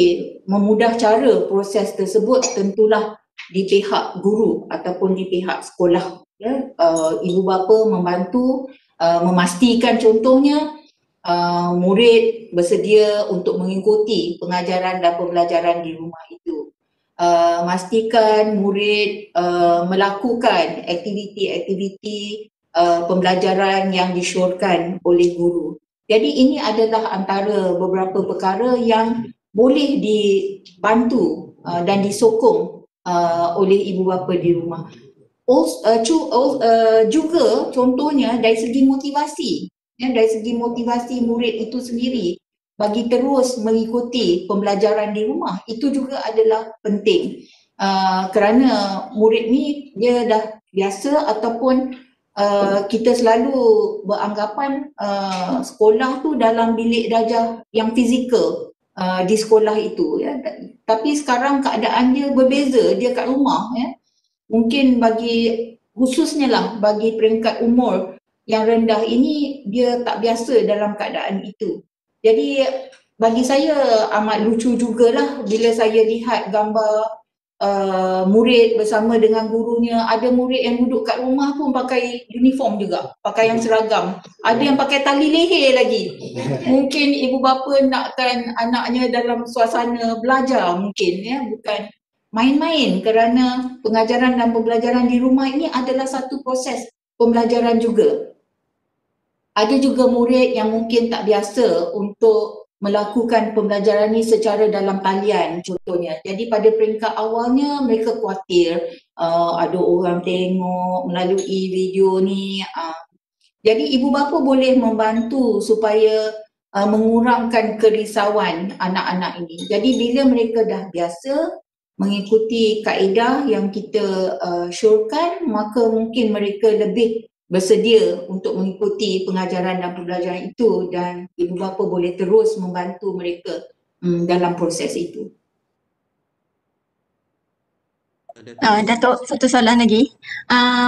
memudah cara proses tersebut tentulah di pihak guru ataupun di pihak sekolah. Ibu bapa membantu memastikan contohnya murid bersedia untuk mengikuti pengajaran dan pembelajaran di rumah itu. Pastikan murid melakukan aktiviti-aktiviti pembelajaran yang disyorkan oleh guru. Jadi ini adalah antara beberapa perkara yang boleh dibantu dan disokong oleh ibu bapa di rumah. Juga contohnya dari segi motivasi, dari segi motivasi murid itu sendiri bagi terus mengikuti pembelajaran di rumah, itu juga adalah penting kerana murid ni dia dah biasa ataupun kita selalu beranggapan sekolah tu dalam bilik darjah yang fizikal di sekolah itu, tapi sekarang keadaan dia berbeza, dia kat rumah. Mungkin bagi khususnya lah bagi peringkat umur yang rendah ini, dia tak biasa dalam keadaan itu. Jadi bagi saya amat lucu jugalah bila saya lihat gambar murid bersama dengan gurunya. Ada murid yang duduk kat rumah pun pakai uniform juga, pakai yang seragam. Ada yang pakai tali leher lagi. Mungkin ibu bapa nakkan anaknya dalam suasana belajar mungkin, bukan main-main, kerana pengajaran dan pembelajaran di rumah ini adalah satu proses pembelajaran juga. ada juga murid yang mungkin tak biasa untuk melakukan pembelajaran ni secara dalam talian contohnya. Jadi pada peringkat awalnya mereka khawatir ada orang tengok melalui video ni. Jadi ibu bapa boleh membantu supaya mengurangkan kerisauan anak-anak ini. Jadi bila mereka dah biasa mengikuti kaedah yang kita syorkan, maka mungkin mereka lebih bersedia untuk mengikuti pengajaran dan pembelajaran itu dan ibu bapa boleh terus membantu mereka dalam proses itu. Datuk, satu soalan lagi.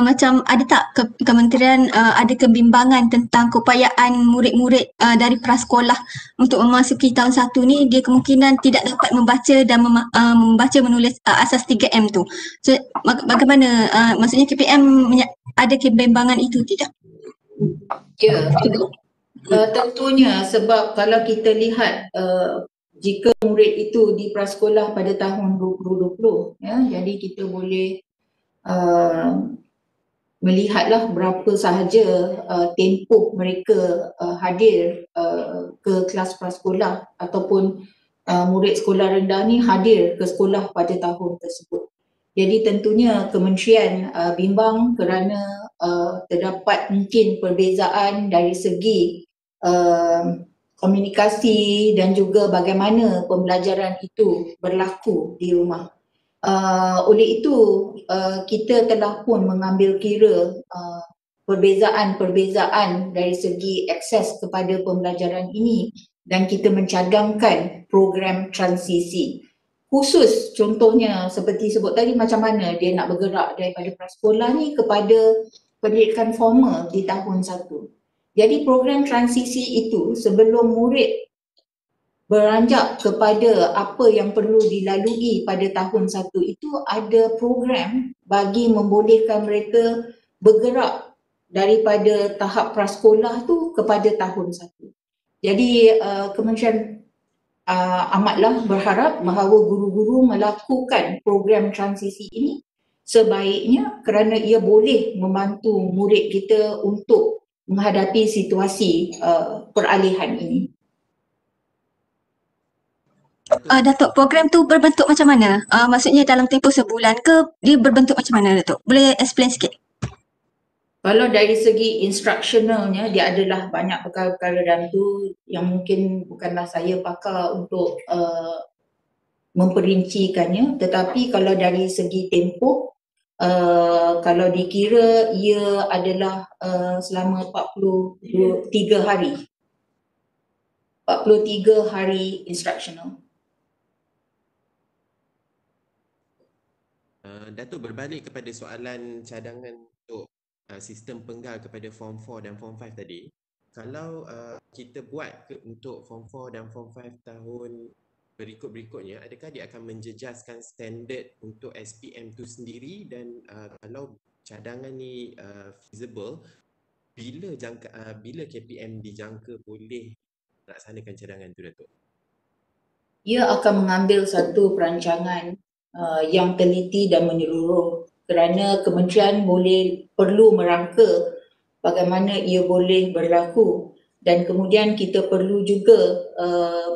Macam ada tak kementerian ada kebimbangan tentang keupayaan murid-murid dari prasekolah untuk memasuki tahun 1 ni, dia kemungkinan tidak dapat membaca dan membaca menulis asas 3M tu. So bagaimana, maksudnya KPM ada kebimbangan itu tidak? Ya, tentunya sebab kalau kita lihat jika murid itu di prasekolah pada tahun 2020, ya, jadi kita boleh melihatlah berapa sahaja tempoh mereka hadir ke kelas prasekolah ataupun murid sekolah rendah ni hadir ke sekolah pada tahun tersebut. Jadi tentunya kementerian bimbang kerana terdapat mungkin perbezaan dari segi komunikasi dan juga bagaimana pembelajaran itu berlaku di rumah. Oleh itu kita telah pun mengambil kira perbezaan-perbezaan dari segi akses kepada pembelajaran ini dan kita mencadangkan program transisi. Khusus contohnya seperti sebut tadi macam mana dia nak bergerak daripada prasekolah ni kepada pendidikan formal di tahun 1. Jadi program transisi itu sebelum murid beranjak kepada apa yang perlu dilalui pada tahun 1 itu ada program bagi membolehkan mereka bergerak daripada tahap prasekolah tu kepada tahun 1. Jadi kementerian amatlah berharap bahawa guru-guru melakukan program transisi ini sebaiknya kerana ia boleh membantu murid kita untuk menghadapi situasi peralihan ini. Datuk, program tu berbentuk macam mana? Maksudnya dalam tempoh sebulan ke dia berbentuk macam mana, Datuk? Boleh explain sikit? Kalau dari segi instructionalnya, dia adalah banyak perkara-perkara dalam tu yang mungkin bukanlah saya pakar untuk memperincikannya, tetapi kalau dari segi tempoh, kalau dikira ia adalah selama 43 hari. 43 hari instructional. Datuk, berbalik kepada soalan cadangan untuk sistem penggal kepada Form 4 dan Form 5 tadi. Kalau kita buat untuk Form 4 dan Form 5 tahun berikut-berikutnya, adakah dia akan menjejaskan standard untuk SPM tu sendiri dan kalau cadangan ni feasible, bila KPM dijangka boleh melaksanakan cadangan tu, Datuk? Ia akan mengambil satu perancangan yang teliti dan menyeluruh kerana kementerian perlu merangka bagaimana ia boleh berlaku dan kemudian kita perlu juga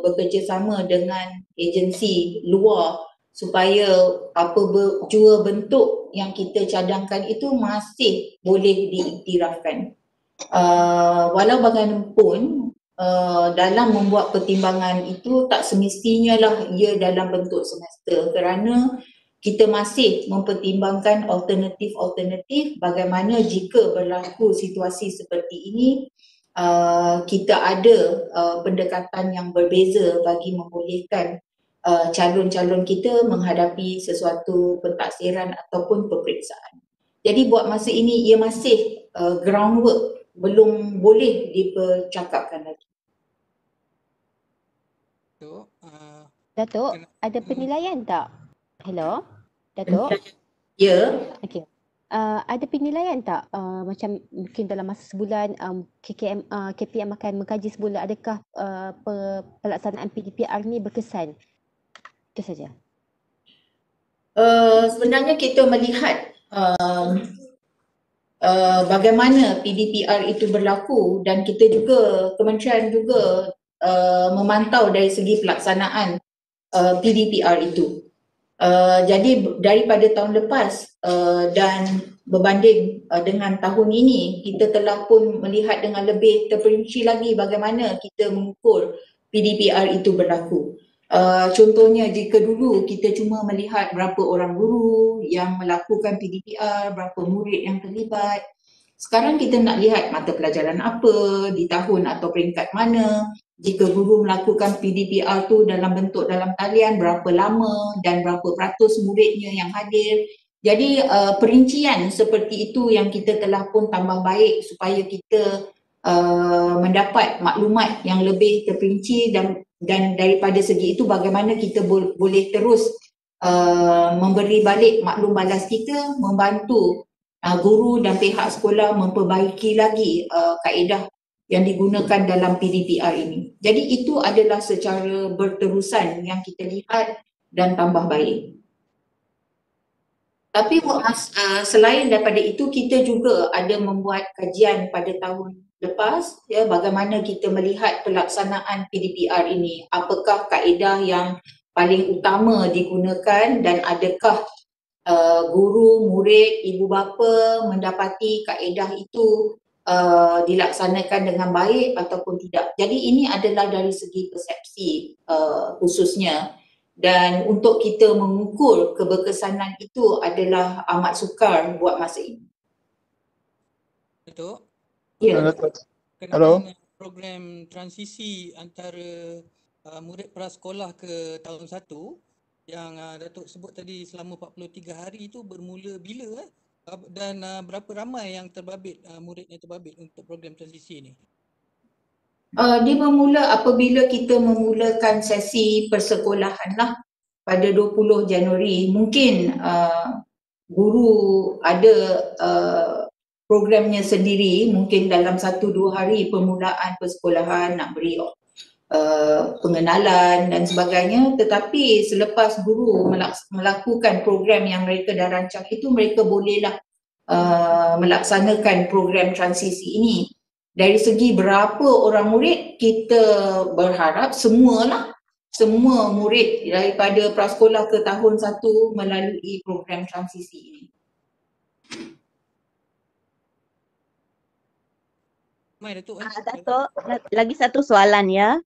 bekerjasama dengan agensi luar supaya jua bentuk yang kita cadangkan itu masih boleh diiktirafkan. Walau bagaimanapun dalam membuat pertimbangan itu tak semestinya lah ia dalam bentuk semester kerana kita masih mempertimbangkan alternatif bagaimana jika berlaku situasi seperti ini kita ada pendekatan yang berbeza bagi membolehkan calon-calon kita menghadapi sesuatu pentaksiran ataupun peperiksaan. Jadi buat masa ini ia masih groundwork, belum boleh dipercakapkan lagi. Datuk, ada penilaian tak? Hello? Datuk? Ya. Okey. Ada penilaian tak macam mungkin dalam masa sebulan KPM akan mengkaji sebulan adakah pelaksanaan PDPR ni berkesan? Itu saja. Sebenarnya kita melihat bagaimana PDPR itu berlaku, dan kita juga, kementerian juga memantau dari segi pelaksanaan PDPR itu. Jadi daripada tahun lepas dan berbanding dengan tahun ini, kita telah pun melihat dengan lebih terperinci lagi bagaimana kita mengukur PDPR itu berlaku. Contohnya, jika dulu kita cuma melihat berapa orang guru yang melakukan PDPR, berapa murid yang terlibat, sekarang kita nak lihat mata pelajaran apa, di tahun atau peringkat mana. Jika guru melakukan PDPR tu dalam bentuk dalam talian, berapa lama dan berapa peratus muridnya yang hadir. Jadi perincian seperti itu yang kita telah pun tambah baik supaya kita mendapat maklumat yang lebih terperinci, dan daripada segi itu bagaimana kita boleh terus memberi balik maklum balas kita, membantu guru dan pihak sekolah memperbaiki lagi kaedah yang digunakan dalam PDPR ini. Jadi itu adalah secara berterusan yang kita lihat dan tambah baik. Tapi selain daripada itu, kita juga ada membuat kajian pada tahun lepas, ya, bagaimana kita melihat pelaksanaan PDPR ini. Apakah kaedah yang paling utama digunakan dan adakah guru, murid, ibu bapa mendapati kaedah itu dilaksanakan dengan baik ataupun tidak. Jadi ini adalah dari segi persepsi khususnya, dan untuk kita mengukur keberkesanan itu adalah amat sukar buat masa ini. Datuk? Ya. Kenapa program transisi antara murid prasekolah ke tahun 1 yang Datuk sebut tadi selama 43 hari itu bermula bila dan berapa ramai yang terbabit, murid yang terbabit untuk program transisi ini? Dia bermula apabila kita memulakan sesi persekolahan lah pada 20 Januari. Mungkin guru ada programnya sendiri, mungkin dalam 1-2 hari permulaan persekolahan nak beri pengenalan dan sebagainya, tetapi selepas guru melakukan program yang mereka dah rancang itu, mereka bolehlah melaksanakan program transisi ini. Dari segi berapa orang murid, kita berharap semua murid daripada prasekolah ke tahun 1 melalui program transisi ini. Datuk, lagi satu soalan ya.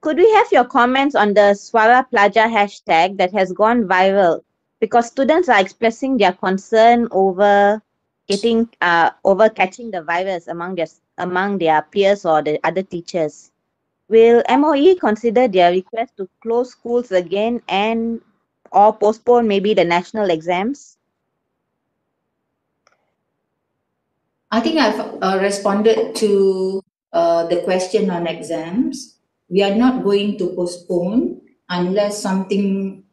Could we have your comments on the Suara Pelajar hashtag that has gone viral because students are expressing their concern over catching the virus among their peers or the other teachers? Will MOE consider their request to close schools again and or postpone maybe the national exams? I think I've responded to the question on exams. We are not going to postpone unless something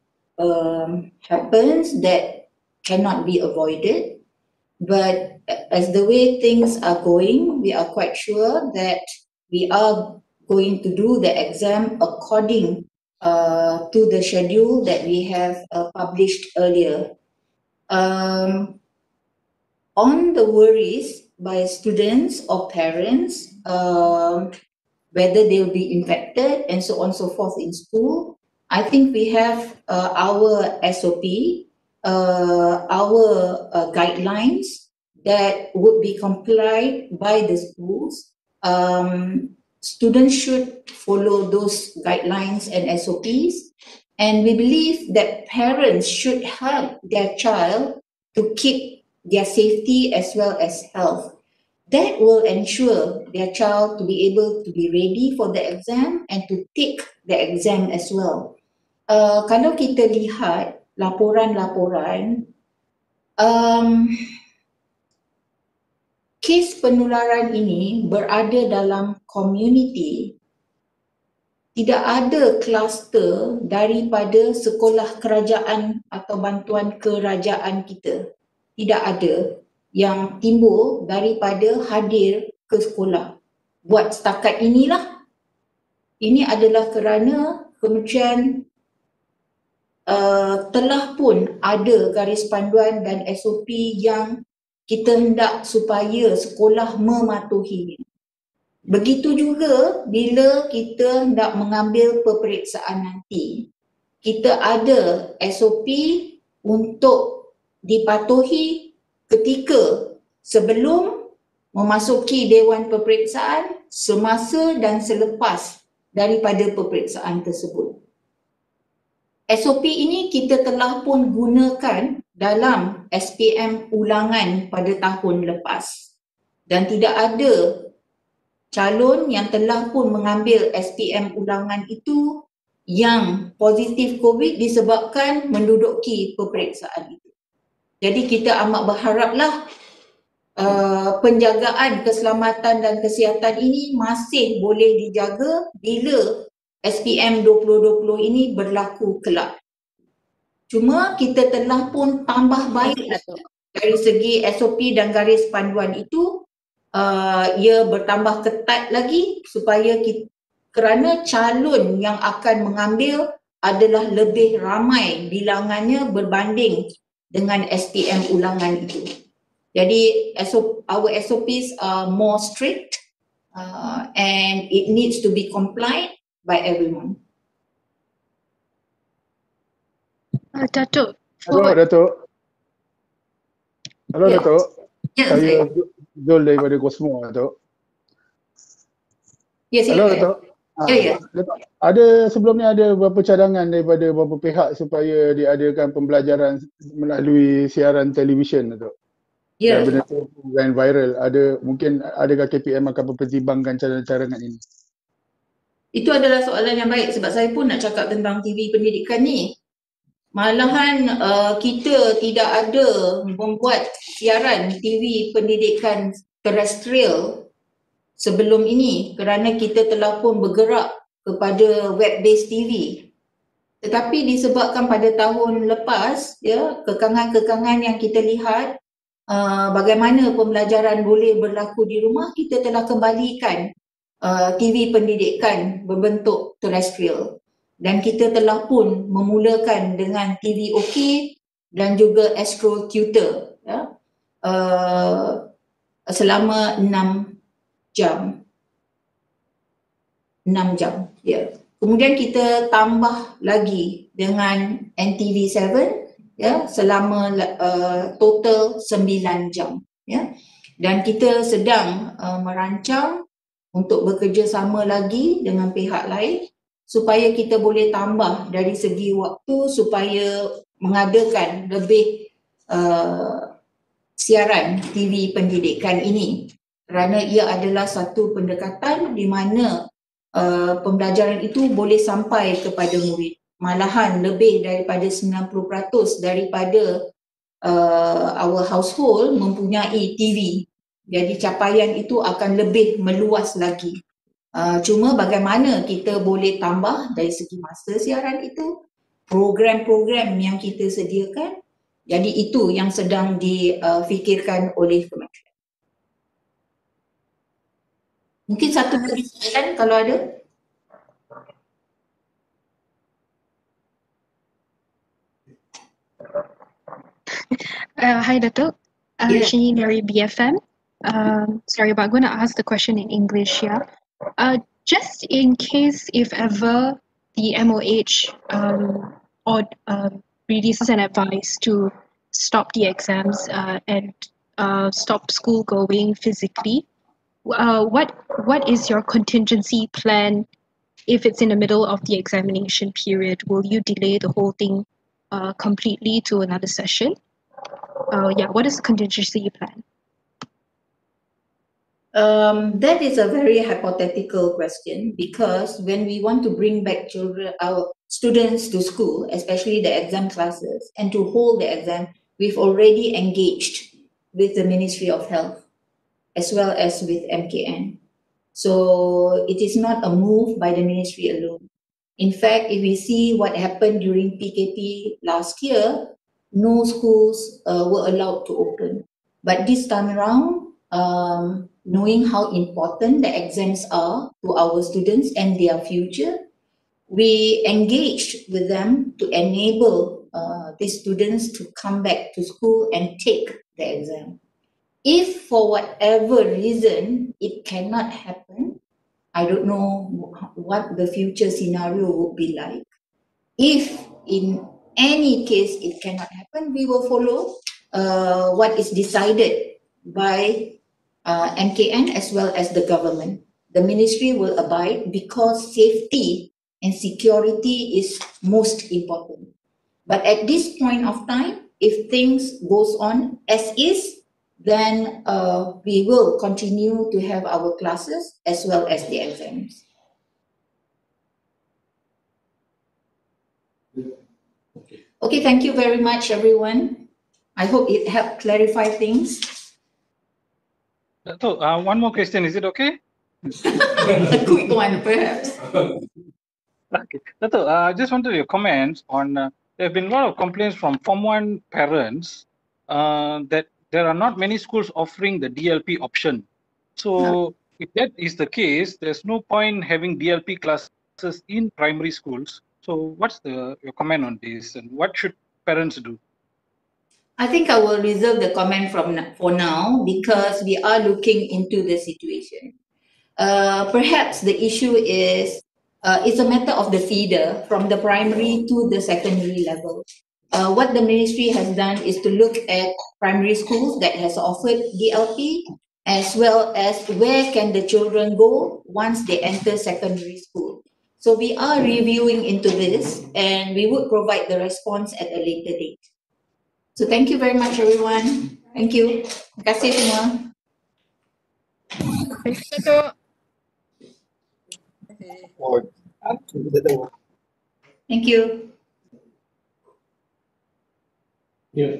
happens that cannot be avoided. But as the way things are going, we are quite sure that we are going to do the exam according to the schedule that we have published earlier. On the worries by students or parents, whether they'll be infected and so on and so forth in school, I think we have our SOP, our guidelines that would be complied by the schools. Students should follow those guidelines and SOPs, and we believe that parents should help their child to keep their safety as well as health. That will ensure their child to be able to be ready for the exam and to take the exam as well. Kalau kita lihat laporan-laporan, kes penularan ini berada dalam komuniti, tidak ada kluster daripada sekolah kerajaan atau bantuan kerajaan kita. Tidak ada yang timbul daripada hadir ke sekolah. Buat setakat inilah, ini adalah kerana Kementerian telah pun ada garis panduan dan SOP yang kita hendak supaya sekolah mematuhinya. Begitu juga bila kita hendak mengambil peperiksaan nanti, kita ada SOP untuk dipatuhi ketika sebelum memasuki Dewan Peperiksaan, semasa dan selepas daripada peperiksaan tersebut. SOP ini kita telah pun gunakan dalam SPM ulangan pada tahun lepas dan tidak ada calon yang telah pun mengambil SPM ulangan itu yang positif COVID disebabkan menduduki peperiksaan itu. Jadi kita amat berharaplah penjagaan keselamatan dan kesihatan ini masih boleh dijaga bila SPM 2020 ini berlaku kelak. Cuma kita telah pun tambah baik dari segi SOP dan garis panduan itu, ia bertambah ketat lagi supaya kerana calon yang akan mengambil adalah lebih ramai bilangannya berbanding dengan SPM ulangan itu. Jadi our SOPs are more strict and it needs to be complied by everyone. Datuk. Halo Datuk. Halo Datuk. Saya Zul daripada Cosmo, Datuk. Halo Datuk. Datuk, ada sebelum ni ada beberapa cadangan daripada beberapa pihak supaya diadakan pembelajaran melalui siaran televisyen, Datuk. Ya. Dan benda tu bukan viral. Adakah KPM akan mempertimbangkan cadangan ini? Itu adalah soalan yang baik sebab saya pun nak cakap tentang TV pendidikan ni. Malahan kita tidak ada membuat siaran TV pendidikan terestrial sebelum ini kerana kita telah pun bergerak kepada web-based TV. Tetapi disebabkan pada tahun lepas, ya, kekangan-kekangan yang kita lihat bagaimana pembelajaran boleh berlaku di rumah, kita telah kembalikan TV pendidikan berbentuk terestrial. Dan kita telah pun memulakan dengan TV OK dan juga Astro Tutor, ya, selama 6 jam. 6 jam. Ya. Kemudian kita tambah lagi dengan NTV7, ya, selama total 9 jam. Ya. Dan kita sedang merancang untuk bekerjasama lagi dengan pihak lain supaya kita boleh tambah dari segi waktu supaya mengadakan lebih siaran TV pendidikan ini kerana ia adalah satu pendekatan di mana pembelajaran itu boleh sampai kepada murid. Malahan lebih daripada 90% daripada our household mempunyai TV. Jadi capaian itu akan lebih meluas lagi. Cuma bagaimana kita boleh tambah dari segi masa siaran itu, program-program yang kita sediakan, jadi itu yang sedang difikirkan oleh Kementerian. Mungkin satu lagi soalan kalau ada. Hi Datuk, Shini dari BFM. Sorry, but I'm going to ask the question in English here. Just in case if ever the MOH releases an advice to stop the exams and stop school going physically, what is your contingency plan if it's in the middle of the examination period? Will you delay the whole thing completely to another session? What is the contingency plan? That is a very hypothetical question because when we want to bring back our students to school, especially the exam classes, and to hold the exam, we've already engaged with the Ministry of Health as well as with MKN. So it is not a move by the ministry alone. In fact, if we see what happened during PKP last year, no schools were allowed to open. But this time around, knowing how important the exams are to our students and their future, we engaged with them to enable these students to come back to school and take the exam. If for whatever reason it cannot happen, I don't know what the future scenario would be like. If in any case it cannot happen, we will follow what is decided by MKN as well as the government. The ministry will abide because safety and security is most important. But at this point of time, if things goes on as is, then we will continue to have our classes as well as the exams. Okay, thank you very much, everyone. I hope it helped clarify things. So, one more question, is it okay? A quick one, perhaps. Okay. Dato', I just wanted your comments on, there have been a lot of complaints from Form 1 parents that there are not many schools offering the DLP option. So, if that is the case, there's no point having DLP classes in primary schools. So, what's your comment on this, and what should parents do? I think I will reserve the comment for now because we are looking into the situation. Perhaps the issue is it's a matter of the feeder from the primary to the secondary level. What the ministry has done is to look at primary schools that has offered DLP as well as where can the children go once they enter secondary school. So we are reviewing into this and we would provide the response at a later date. So thank you very much, everyone. Thank you. Terima kasih semua. Thank you, Dato'. Thank you. Yeah.